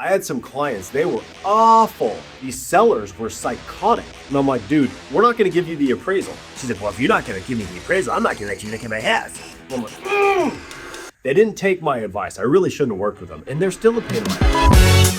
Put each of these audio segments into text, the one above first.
I had some clients, they were awful. These sellers were psychotic. And I'm like, dude, we're not gonna give you the appraisal. She said, well, if you're not gonna give me the appraisal, I'm not gonna let you look at my house. I'm like, They didn't take my advice. I really shouldn't have worked with them. And they're still a pain in my ass.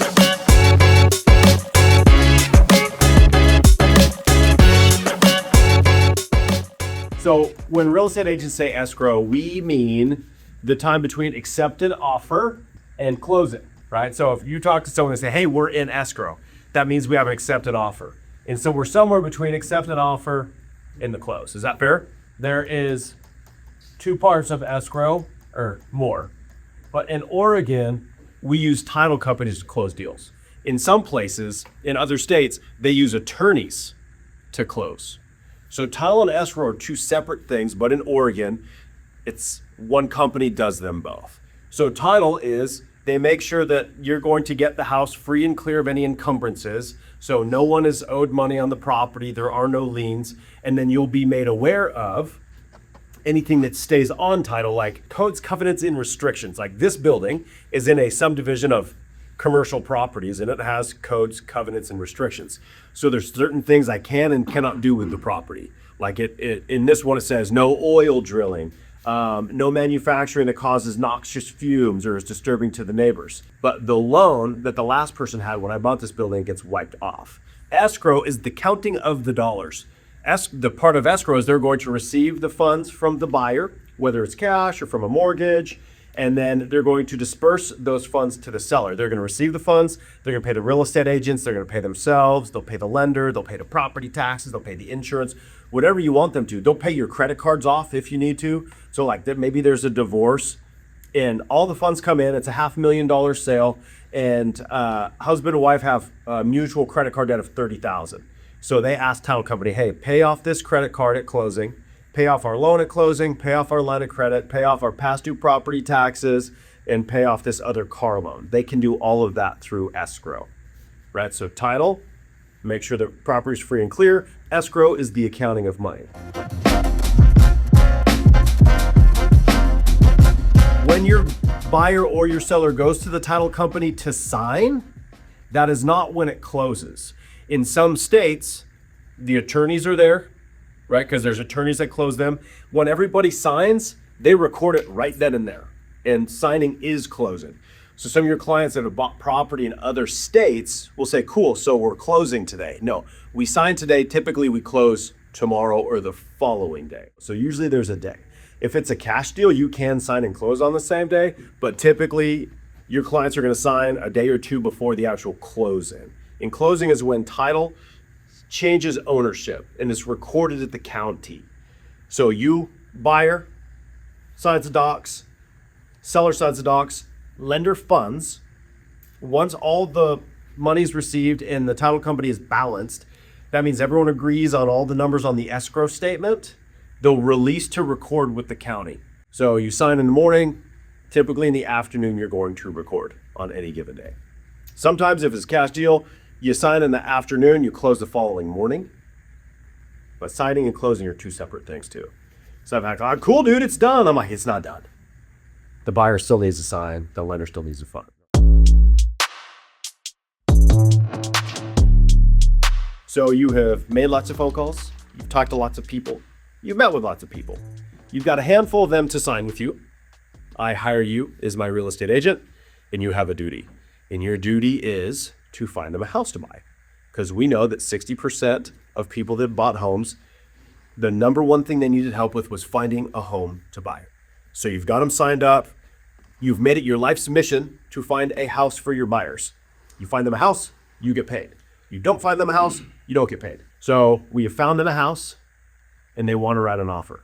So when real estate agents say escrow, we mean the time between accepted offer and closing, right? So if you talk to someone and say, hey, we're in escrow, that means we have an accepted offer. And so we're somewhere between accepted offer and the close. Is that fair? There is 2 parts of escrow or more. But in Oregon, we use title companies to close deals. In some places, in other states, they use attorneys to close. So title and escrow are 2 separate things, but in Oregon, it's one company does them both. So title is they make sure that you're going to get the house free and clear of any encumbrances. So no one is owed money on the property, there are no liens, and then you'll be made aware of anything that stays on title, like codes, covenants, and restrictions. Like this building is in a subdivision of commercial properties and it has codes, covenants, and restrictions. So there's certain things I can and cannot do with the property. Like in this one, it says no oil drilling, no manufacturing that causes noxious fumes or is disturbing to the neighbors. But the loan that the last person had when I bought this building gets wiped off. Escrow is the counting of the dollars. The part of escrow is they're going to receive the funds from the buyer, whether it's cash or from a mortgage, and then they're going to disperse those funds to the seller. They're going to receive the funds, they're going to pay the real estate agents, they're going to pay themselves, they'll pay the lender, they'll pay the property taxes, they'll pay the insurance, whatever you want them to. They'll pay your credit cards off if you need to. So like maybe there's a divorce and all the funds come in, it's a $500,000 sale, and husband and wife have a mutual credit card debt of $30,000. So they ask title company, hey, pay off this credit card at closing, pay off our loan at closing, pay off our line of credit, pay off our past due property taxes, and pay off this other car loan. They can do all of that through escrow, right? So title, make sure the property is free and clear. Escrow is the accounting of money. When your buyer or your seller goes to the title company to sign, that is not when it closes. In some states, the attorneys are there, right? Because there's attorneys that close them. When everybody signs, they record it right then and there. And signing is closing. So some of your clients that have bought property in other states will say, cool, so we're closing today. No, we sign today. Typically we close tomorrow or the following day. So usually there's a day. If it's a cash deal, you can sign and close on the same day, but typically your clients are going to sign a day or 2 before the actual closing. And closing is when title changes ownership and is recorded at the county. So you, buyer, signs the docs, seller signs the docs, lender funds. Once all the money's received and the title company is balanced, that means everyone agrees on all the numbers on the escrow statement. They'll release to record with the county. So you sign in the morning, typically in the afternoon, you're going to record on any given day. Sometimes if it's a cash deal, you sign in the afternoon, you close the following morning. But signing and closing are 2 separate things too. So I'm like, cool, dude, it's done. I'm like, it's not done. The buyer still needs to sign. The lender still needs to fund. So you have made lots of phone calls. You've talked to lots of people. You've met with lots of people. You've got a handful of them to sign with you. I hire you as my real estate agent, and you have a duty. And your duty is to find them a house to buy. Because we know that 60% of people that bought homes, the number one thing they needed help with was finding a home to buy. So you've got them signed up. You've made it your life's mission to find a house for your buyers. You find them a house, you get paid. You don't find them a house, you don't get paid. So we have found them a house and they want to write an offer.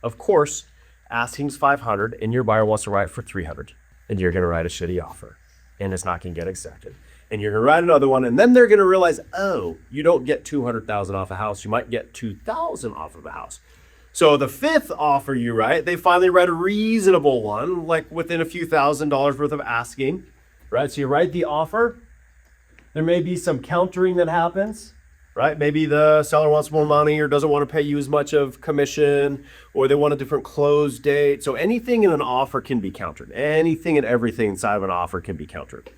Of course, asking is $500 and your buyer wants to write for $300, and you're going to write a shitty offer and it's not going to get accepted. And you're going to write another one, and then they're going to realize, oh, you don't get $200,000 off a house. You might get $2,000 off of a house. So the 5th offer you write, they finally write a reasonable one, like within a few $1,000s worth of asking, right? So you write the offer. There may be some countering that happens, right? Maybe the seller wants more money or doesn't want to pay you as much of commission, or they want a different close date. So anything in an offer can be countered. Anything and everything inside of an offer can be countered.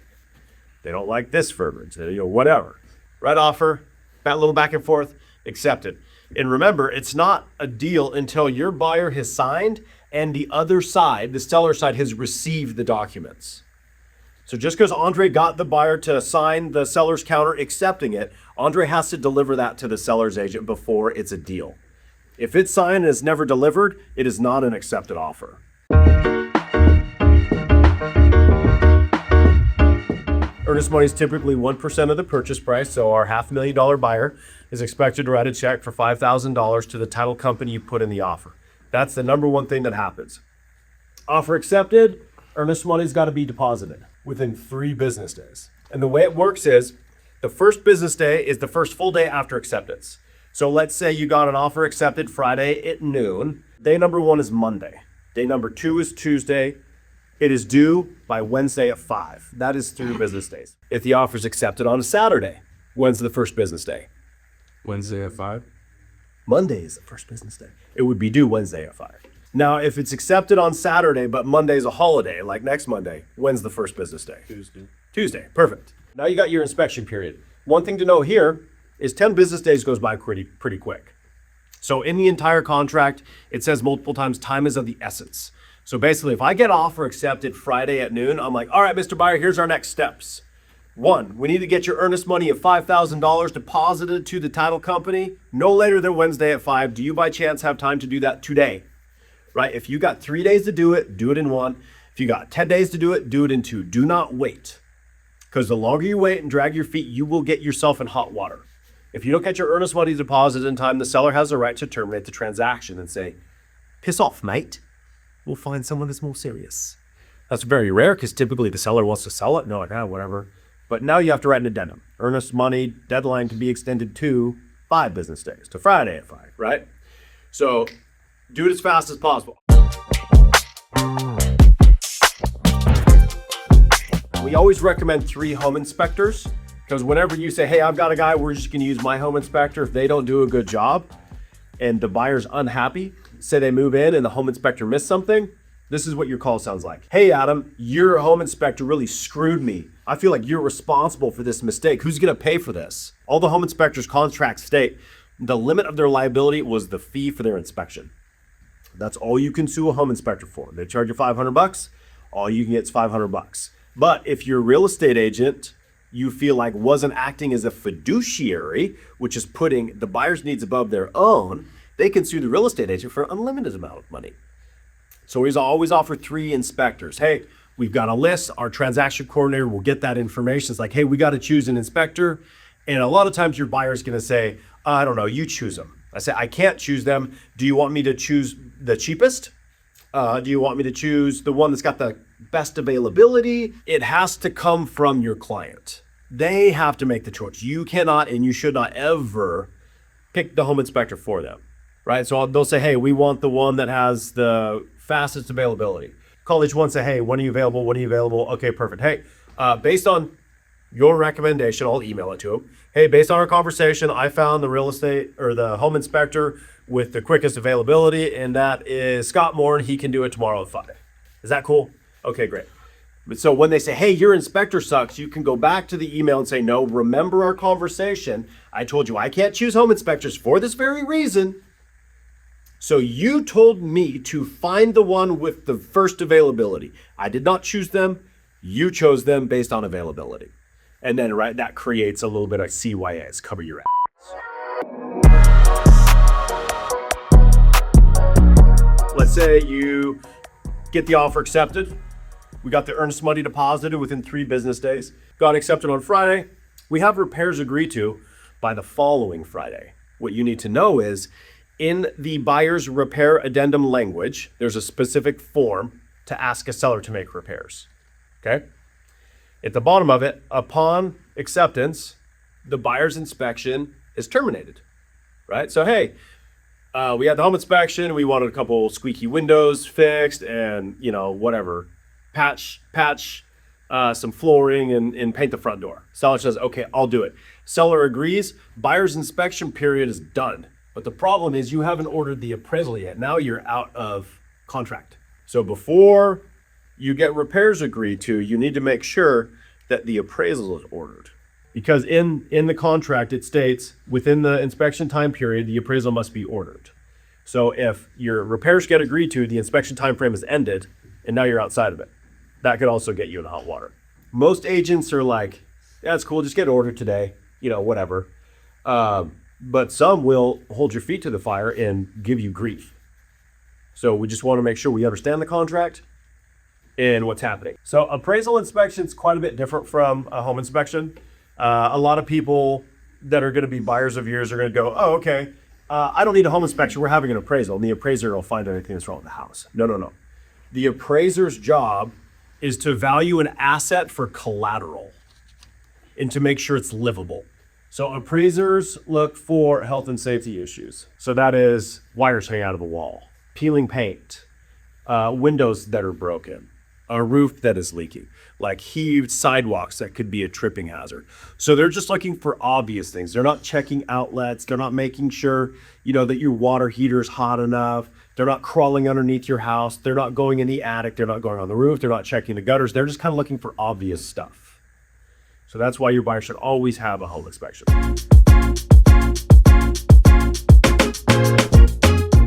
They don't like this verbiage, whatever. Right offer, that little back and forth, accepted. And remember, it's not a deal until your buyer has signed and the other side, the seller side, has received the documents. So just because Andre got the buyer to sign the seller's counter accepting it, Andre has to deliver that to the seller's agent before it's a deal. If it's signed and it's never delivered, it is not an accepted offer. Earnest money is typically 1% of the purchase price, so our $500,000 buyer is expected to write a check for $5,000 to the title company you put in the offer. That's the number one thing that happens. Offer accepted, earnest money's got to be deposited within 3 business days. And the way it works is the first business day is the first full day after acceptance. So let's say you got an offer accepted Friday at noon. Day number 1 is Monday. Day number 2 is Tuesday. It is due by Wednesday at 5. That is 3 business days. If the offer is accepted on a Saturday, when's the first business day? Wednesday at 5? Monday is the first business day. It would be due Wednesday at 5. Now, if it's accepted on Saturday, but Monday's a holiday, like next Monday, when's the first business day? Tuesday, perfect. Now you got your inspection period. One thing to know here is 10 business days goes by pretty quick. So in the entire contract, it says multiple times, time is of the essence. So basically, if I get offer accepted Friday at noon, I'm like, all right, Mr. Buyer, here's our next steps. 1, we need to get your earnest money of $5,000 deposited to the title company no later than Wednesday at 5. Do you by chance have time to do that today? Right? If you got 3 days to do it in 1. If you got 10 days to do it in 2. Do not wait. Because the longer you wait and drag your feet, you will get yourself in hot water. If you don't get your earnest money deposited in time, the seller has the right to terminate the transaction and say, piss off, mate. We'll find someone that's more serious. That's very rare because typically the seller wants to sell it. No, like, whatever. But now you have to write an addendum. Earnest money deadline to be extended to 5 business days, to Friday at 5, right? So do it as fast as possible. We always recommend 3 home inspectors because whenever you say, hey, I've got a guy, we're just going to use my home inspector. If they don't do a good job and the buyer's unhappy, say they move in and the home inspector missed something, this is what your call sounds like. Hey, Adam, your home inspector really screwed me. I feel like you're responsible for this mistake. Who's going to pay for this? All the home inspector's contracts state the limit of their liability was the fee for their inspection. That's all you can sue a home inspector for. They charge you $500. All you can get is $500. But if your real estate agent you feel like wasn't acting as a fiduciary, which is putting the buyer's needs above their own, they can sue the real estate agent for an unlimited amount of money. So we always offer 3 inspectors. Hey, we've got a list. Our transaction coordinator will get that information. It's like, hey, we got to choose an inspector. And a lot of times your buyer's going to say, I don't know, you choose them. I say, I can't choose them. Do you want me to choose the cheapest? Do you want me to choose the one that's got the best availability? It has to come from your client. They have to make the choice. You cannot and you should not ever pick the home inspector for them. Right? So they'll say, hey, we want the one that has the fastest availability. Call each one, say, hey, when are you available? When are you available? Okay, perfect. Hey, based on your recommendation, I'll email it to them. Hey, based on our conversation, I found the real estate or the home inspector with the quickest availability, and that is Scott Moore, and he can do it tomorrow at 5. Is that cool? Okay, great. But so when they say, hey, your inspector sucks, you can go back to the email and say, no, remember our conversation. I told you I can't choose home inspectors for this very reason. So you told me to find the one with the first availability. I did not choose them. You chose them based on availability. And then, right, that creates a little bit of CYAs, cover your ass. Let's say you get the offer accepted. We got the earnest money deposited within 3 business days. Got accepted on Friday. We have repairs agreed to by the following Friday. What you need to know is in the buyer's repair addendum language, there's a specific form to ask a seller to make repairs. Okay? At the bottom of it, upon acceptance, the buyer's inspection is terminated. Right? So, hey, we had the home inspection. We wanted a couple squeaky windows fixed and, whatever. Patch some flooring and paint the front door. Seller says, okay, I'll do it. Seller agrees. Buyer's inspection period is done. But the problem is you haven't ordered the appraisal yet. Now you're out of contract. So before you get repairs agreed to, you need to make sure that the appraisal is ordered. Because in the contract, it states within the inspection time period, the appraisal must be ordered. So if your repairs get agreed to, the inspection time frame is ended, and now you're outside of it. That could also get you in hot water. Most agents are like, yeah, it's cool, just get it ordered today, whatever. But some will hold your feet to the fire and give you grief. So we just want to make sure we understand the contract and what's happening. So appraisal inspection is quite a bit different from a home inspection. A lot of people that are going to be buyers of yours are going to go, oh, okay, I don't need a home inspection. We're having an appraisal. And the appraiser will find anything that's wrong with the house. No. The appraiser's job is to value an asset for collateral and to make sure it's livable. So appraisers look for health and safety issues. So that is wires hanging out of the wall, peeling paint, windows that are broken, a roof that is leaking, like heaved sidewalks that could be a tripping hazard. So they're just looking for obvious things. They're not checking outlets. They're not making sure, that your water heater is hot enough. They're not crawling underneath your house. They're not going in the attic. They're not going on the roof. They're not checking the gutters. They're just kind of looking for obvious stuff. So that's why your buyer should always have a home inspection.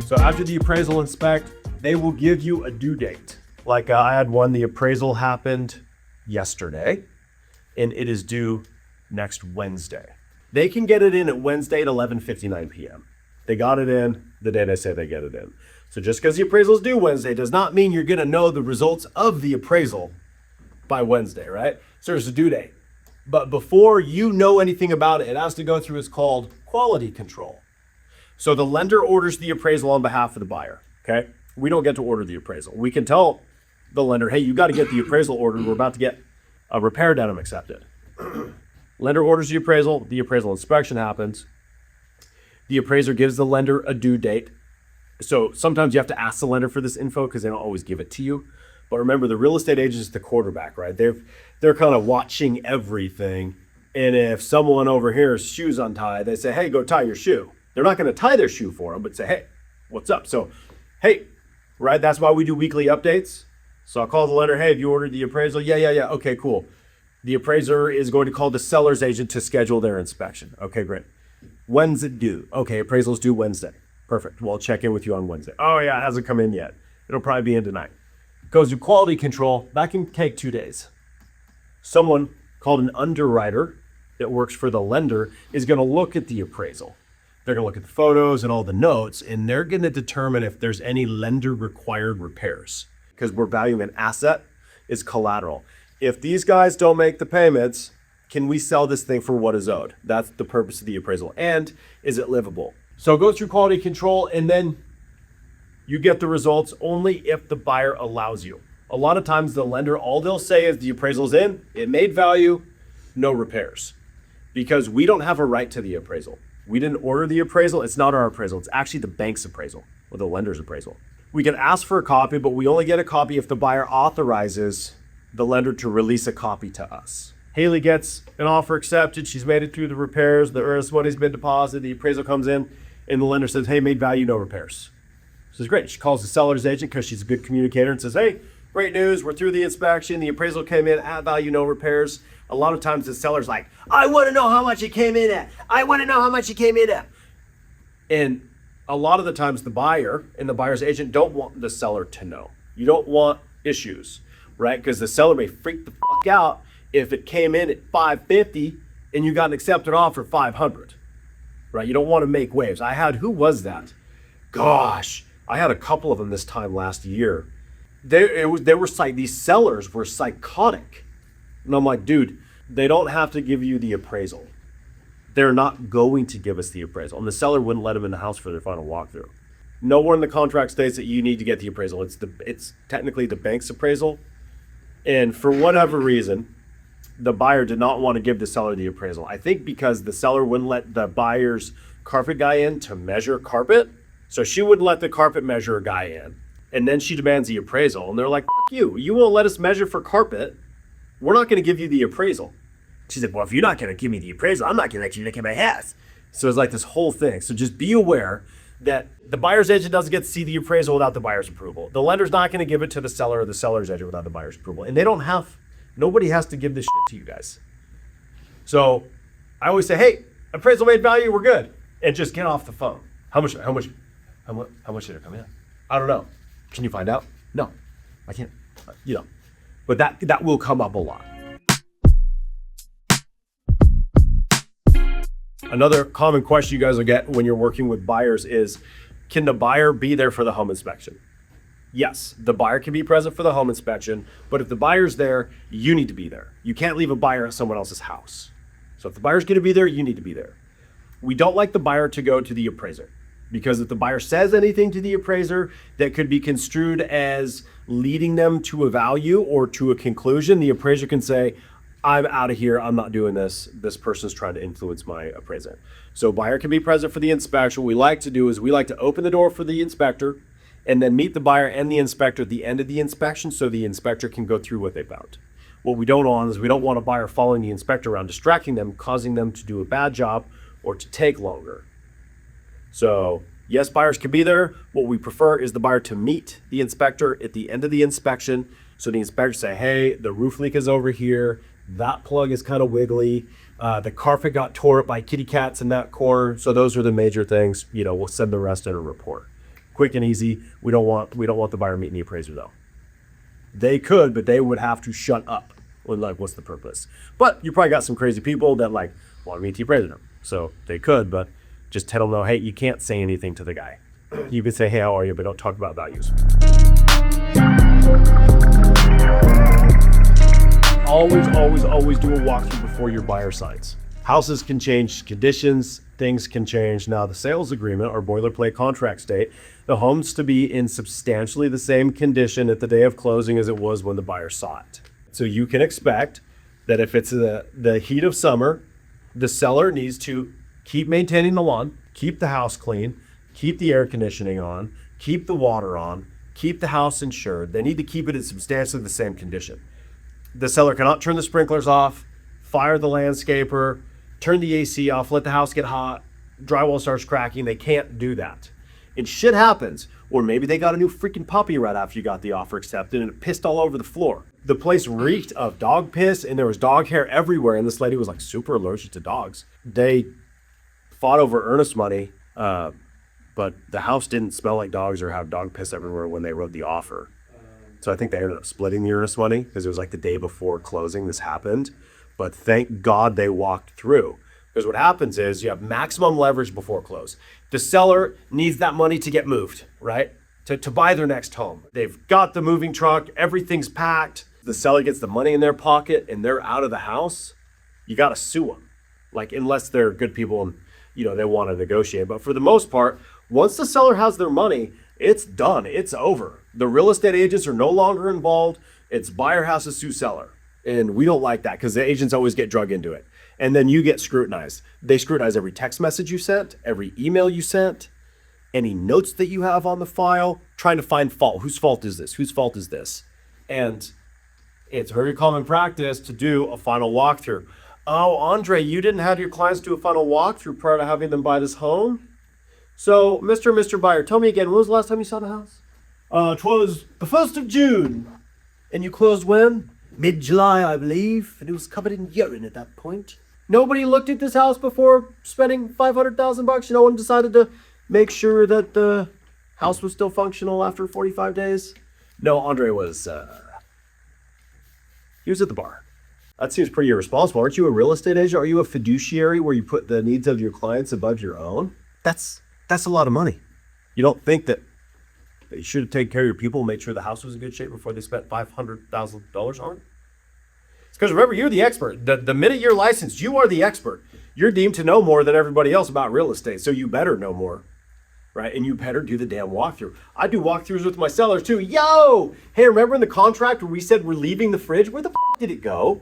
So after the appraisal inspect, they will give you a due date. Like I had one, the appraisal happened yesterday, and it is due next Wednesday. They can get it in at Wednesday at 11:59 p.m. They got it in the day they say they get it in. So just because the appraisal is due Wednesday does not mean you're going to know the results of the appraisal by Wednesday, right? So there's a due date. But before you know anything about it, it has to go through what's called quality control. So the lender orders the appraisal on behalf of the buyer, okay? We don't get to order the appraisal. We can tell the lender, hey, you got to get the appraisal ordered. We're about to get a repair denim accepted. Lender orders the appraisal inspection happens. The appraiser gives the lender a due date. So sometimes you have to ask the lender for this info because they don't always give it to you. But remember, the real estate agent is the quarterback, right? They're kind of watching everything. And if someone over here's shoes untied, they say, hey, go tie your shoe. They're not going to tie their shoe for them, but say, hey, what's up? So, hey, right? That's why we do weekly updates. So I'll call the lender, hey, have you ordered the appraisal? Yeah. Okay, cool. The appraiser is going to call the seller's agent to schedule their inspection. Okay, great. When's it due? Okay, appraisal's due Wednesday. Perfect. Well, I'll check in with you on Wednesday. Oh yeah, it hasn't come in yet. It'll probably be in tonight. Goes to quality control. That can take 2 days. Someone called an underwriter that works for the lender is going to look at the appraisal. They're going to look at the photos and all the notes, and they're going to determine if there's any lender required repairs, because we're valuing an asset is collateral. If these guys don't make the payments, can we sell this thing for what is owed? That's the purpose of the appraisal. And is it livable? So it goes through quality control, and then you get the results only if the buyer allows you. A lot of times the lender, all they'll say is the appraisal's in, it made value, no repairs. Because we don't have a right to the appraisal. We didn't order the appraisal. It's not our appraisal. It's actually the bank's appraisal or the lender's appraisal. We can ask for a copy, but we only get a copy if the buyer authorizes the lender to release a copy to us. Haley gets an offer accepted. She's made it through the repairs. The earnest money's been deposited. The appraisal comes in, and the lender says, hey, made value, no repairs. This is great. She calls the seller's agent because she's a good communicator and says, hey, great news. We're through the inspection. The appraisal came in at value, no repairs. A lot of times the seller's like, I want to know how much it came in at. I want to know how much it came in at. And a lot of the times the buyer and the buyer's agent don't want the seller to know. You don't want issues, right? Because the seller may freak the fuck out if it came in at $550 and you got an accepted offer $500, right? You don't want to make waves. Who was that? Gosh, I had a couple of them this time last year. These sellers were psychotic. And I'm like, dude, they don't have to give you the appraisal. They're not going to give us the appraisal. And the seller wouldn't let them in the house for their final walkthrough. Nowhere in the contract states that you need to get the appraisal. It's technically the bank's appraisal. And for whatever reason, the buyer did not want to give the seller the appraisal. I think because the seller wouldn't let the buyer's carpet guy in to measure carpet. So she wouldn't let the carpet measurer guy in. And then she demands the appraisal. And they're like, fuck you. You won't let us measure for carpet. We're not going to give you the appraisal. She said, well, if you're not going to give me the appraisal, I'm not going to let you look at my house. So it's like this whole thing. So just be aware that the buyer's agent doesn't get to see the appraisal without the buyer's approval. The lender's not going to give it to the seller or the seller's agent without the buyer's approval. And they don't have Nobody has to give this shit to you guys. So I always say, hey, appraisal made value, we're good. And just get off the phone. How much did it come in? I don't know. Can you find out? No, I can't, but that will come up a lot. Another common question you guys will get when you're working with buyers is, can the buyer be there for the home inspection? Yes, the buyer can be present for the home inspection, but if the buyer's there, you need to be there. You can't leave a buyer at someone else's house. So if the buyer's gonna be there, you need to be there. We don't like the buyer to go to the appraiser, because if the buyer says anything to the appraiser that could be construed as leading them to a value or to a conclusion, the appraiser can say, I'm out of here, I'm not doing this. This person's trying to influence my appraisal. So buyer can be present for the inspection. What we like to do is we like to open the door for the inspector and then meet the buyer and the inspector at the end of the inspection so the inspector can go through what they found. What we don't want is we don't want a buyer following the inspector around, distracting them, causing them to do a bad job or to take longer. So yes, buyers can be there. What we prefer is the buyer to meet the inspector at the end of the inspection. So the inspector say, hey, the roof leak is over here. That plug is kind of wiggly. The carpet got tore up by kitty cats in that corner. So those are the major things. We'll send the rest in a report. Quick and easy. We don't want the buyer meeting the appraiser though. They could, but they would have to shut up. What's the purpose? But you probably got some crazy people that want to meet the appraiser. So they could, but just tell them, no, hey, you can't say anything to the guy. You can say, hey, how are you? But don't talk about values. Always do a walkthrough before your buyer signs. Houses can change conditions, things can change. Now the sales agreement or boilerplate contract state the home's to be in substantially the same condition at the day of closing as it was when the buyer saw it. So you can expect that if it's the heat of summer, the seller needs to keep maintaining the lawn, keep the house clean, keep the air conditioning on, keep the water on, keep the house insured. They need to keep it in substantially the same condition. The seller cannot turn the sprinklers off, fire the landscaper, turn the AC off, let the house get hot, drywall starts cracking. They can't do that. And shit happens. Or maybe they got a new freaking puppy right after you got the offer accepted and it pissed all over the floor. The place reeked of dog piss and there was dog hair everywhere. And this lady was super allergic to dogs. They fought over earnest money, but the house didn't smell like dogs or have dog piss everywhere when they wrote the offer. So I think they ended up splitting the earnest money because it was the day before closing this happened. But thank God they walked through. Because what happens is you have maximum leverage before close. The seller needs that money to get moved, right? To buy their next home. They've got the moving truck, everything's packed. The seller gets the money in their pocket and they're out of the house. You got to sue them. Unless they're good people and they want to negotiate. But for the most part, once the seller has their money, it's done, it's over. The real estate agents are no longer involved. It's buyer has to sue seller. And we don't like that because the agents always get drug into it. And then you get scrutinized. They scrutinize every text message you sent, every email you sent, any notes that you have on the file, trying to find fault. Whose fault is this? Whose fault is this? And it's very common practice to do a final walkthrough. Oh, Andre, you didn't have your clients do a final walkthrough prior to having them buy this home? So, Mr. Buyer, tell me again, when was the last time you saw the house? 'Twas the 1st of June. And you closed when? Mid-July, I believe. And it was covered in urine at that point. Nobody looked at this house before spending $500,000. No one decided to make sure that the house was still functional after 45 days. No, Andre was, he was at the bar. That seems pretty irresponsible. Aren't you a real estate agent? Are you a fiduciary where you put the needs of your clients above your own? That's a lot of money. You don't think that you should have taken care of your people and made sure the house was in good shape before they spent $500,000 on it? It's because remember, you're the expert. The minute you're licensed, you are the expert. You're deemed to know more than everybody else about real estate, so you better know more, right? And you better do the damn walkthrough. I do walkthroughs with my sellers too. Yo! Hey, remember in the contract where we said we're leaving the fridge? Where the f*** did it go?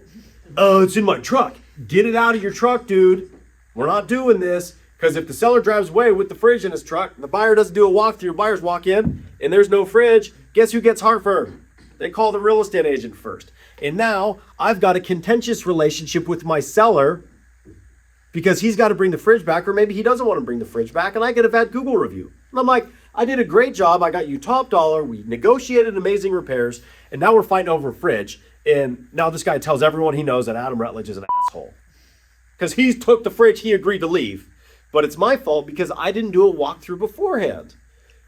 Oh, it's in my truck. Get it out of your truck, dude. We're not doing this. Because if the seller drives away with the fridge in his truck, the buyer doesn't do a walkthrough, buyers walk in, and there's no fridge, guess who gets heartburn? They call the real estate agent first. And now I've got a contentious relationship with my seller because he's got to bring the fridge back, or maybe he doesn't want to bring the fridge back, and I get a bad Google review. And I'm like, I did a great job, I got you top dollar, we negotiated amazing repairs, and now we're fighting over a fridge. And now this guy tells everyone he knows that Adam Rutledge is an asshole. Because he took the fridge, he agreed to leave. But it's my fault because I didn't do a walkthrough beforehand.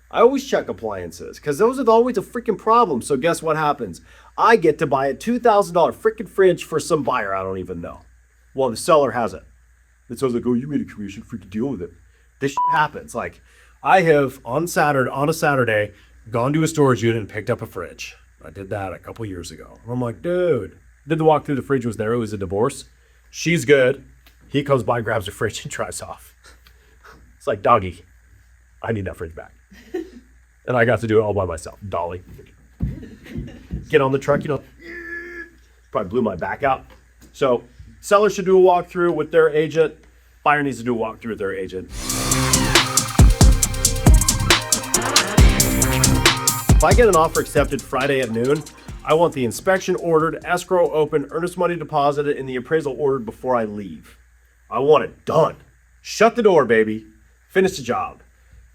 I always check appliances because those are always a freaking problem. So guess what happens? I get to buy a $2,000 freaking fridge for some buyer I don't even know. Well, the seller has it. And so I was like, oh, you made a commission, freaking deal with it. This shit happens. Like, I have on a Saturday, gone to a storage unit and picked up a fridge. I did that a couple years ago. I'm like, dude, did the walkthrough, the fridge was there. It was a divorce. She's good. He comes by, grabs the fridge, and drives off. It's like, doggy, I need that fridge back. And I got to do it all by myself. Dolly. Get on the truck, probably blew my back out. So seller should do a walkthrough with their agent. Buyer needs to do a walkthrough with their agent. If I get an offer accepted Friday at noon, I want the inspection ordered, escrow open, earnest money deposited, and the appraisal ordered before I leave. I want it done. Shut the door, baby. Finish the job.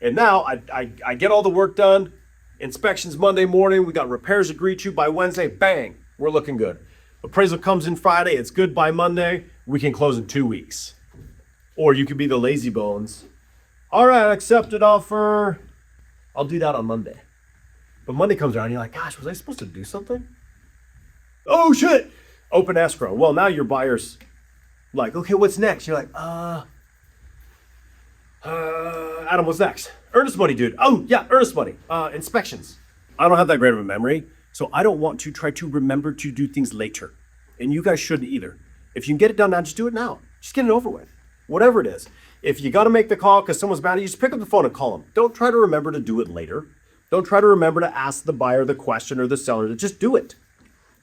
And now I get all the work done. Inspections Monday morning. We got repairs agreed to by Wednesday. Bang, we're looking good. Appraisal comes in Friday. It's good by Monday. We can close in 2 weeks. Or you could be the lazy bones. All right, accepted offer. I'll do that on Monday. But Monday comes around and you're like, gosh, was I supposed to do something? Oh shit! Open escrow. Well, now your buyer's like, okay, what's next? You're like, Adam, what's next? Earnest money, dude. Oh, yeah, earnest money. Inspections. I don't have that great of a memory, so I don't want to try to remember to do things later. And you guys shouldn't either. If you can get it done now, just do it now. Just get it over with. Whatever it is. If you got to make the call because someone's mad at you, just pick up the phone and call them. Don't try to remember to do it later. Don't try to remember to ask the buyer the question or the seller. Just do it.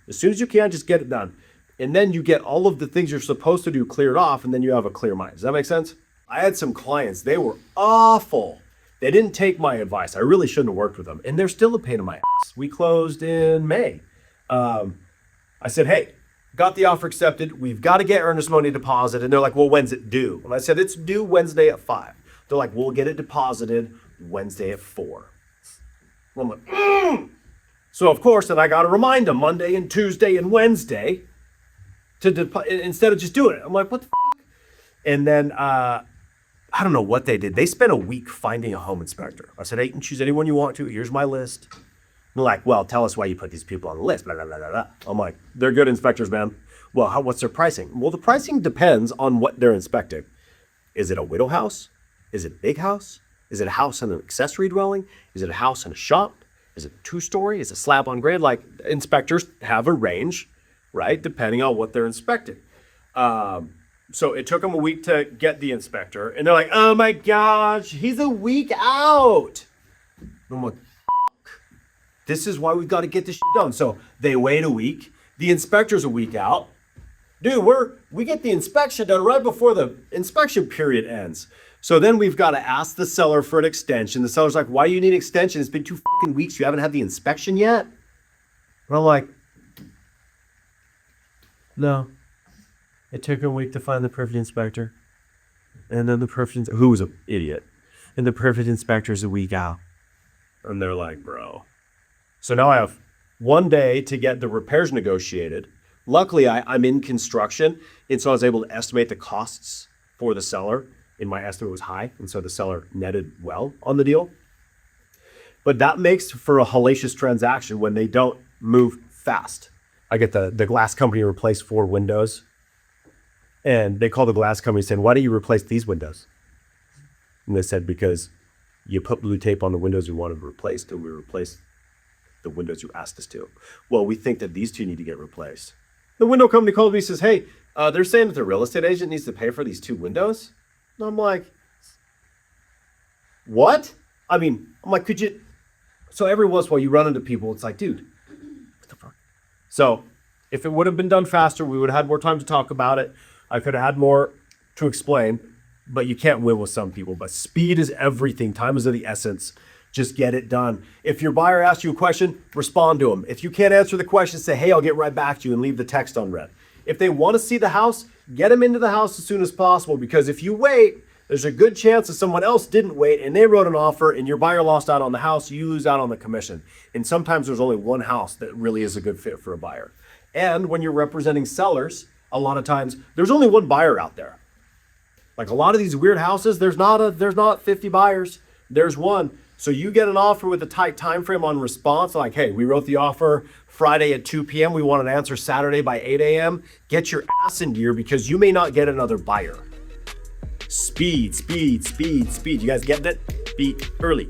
As soon as you can, just get it done. And then you get all of the things you're supposed to do cleared off, and then you have a clear mind. Does that make sense? I had some clients, they were awful. They didn't take my advice. I really shouldn't have worked with them. And they're still a pain in my ass. We closed in May. I said, hey, got the offer accepted. We've got to get earnest money deposited. And they're like, well, when's it due? And I said, it's due Wednesday at 5. They're like, we'll get it deposited Wednesday at 4. I'm like, So of course, then I got to remind them Monday and Tuesday and Wednesday instead of just doing it. I'm like, what the fuck? And then, I don't know what they did. They spent a week finding a home inspector. I said, hey, you can choose anyone you want to. Here's my list. And they're like, well, tell us why you put these people on the list. Blah, blah, blah, blah, blah. I'm like, they're good inspectors, man. Well, what's their pricing? Well, the pricing depends on what they're inspecting. Is it a widow house? Is it a big house? Is it a house and an accessory dwelling? Is it a house and a shop? Is it 2-story? Is it slab on grade? Like, inspectors have a range, right? Depending on what they're inspecting. So it took them a week to get the inspector. And they're like, oh my gosh, he's a week out. I'm like, fuck. This is why we've got to get this shit done. So they wait a week. The inspector's a week out. Dude, we get the inspection done right before the inspection period ends. So then we've got to ask the seller for an extension. The seller's like, why do you need an extension? It's been 2 fucking weeks. You haven't had the inspection yet? And I'm like, no. It took a week to find the perfect inspector. And then the perfect, who was an idiot. And the perfect inspector's a week out. And they're like, bro. So now I have 1 day to get the repairs negotiated. Luckily, I'm in construction. And so I was able to estimate the costs for the seller. And my estimate was high. And so the seller netted well on the deal. But that makes for a hellacious transaction when they don't move fast. I get the glass company to replace 4 windows. And they called the glass company saying, why don't you replace these windows? And they said, because you put blue tape on the windows we wanted replaced, and we replaced the windows you asked us to. Well, we think that these 2 need to get replaced. The window company called me and says, hey, they're saying that the real estate agent needs to pay for these 2 windows. And I'm like, what? I'm like, could you? So every once in a while you run into people, it's like, dude, what the fuck? So if it would have been done faster, we would have had more time to talk about it. I could have had more to explain, but you can't win with some people. But speed is everything. Time is of the essence. Just get it done. If your buyer asks you a question, respond to them. If you can't answer the question, say, hey, I'll get right back to you and leave the text unread. If they want to see the house, get them into the house as soon as possible, because if you wait, there's a good chance that someone else didn't wait and they wrote an offer and your buyer lost out on the house, you lose out on the commission. And sometimes there's only one house that really is a good fit for a buyer. And when you're representing sellers, a lot of times there's only one buyer out there. Like a lot of these weird houses, there's not 50 buyers. There's one. So you get an offer with a tight time frame on response, like, hey, we wrote the offer Friday at 2 p.m. We want an answer Saturday by 8 a.m. Get your ass in gear because you may not get another buyer. Speed, speed, speed, speed. You guys getting it? Be early.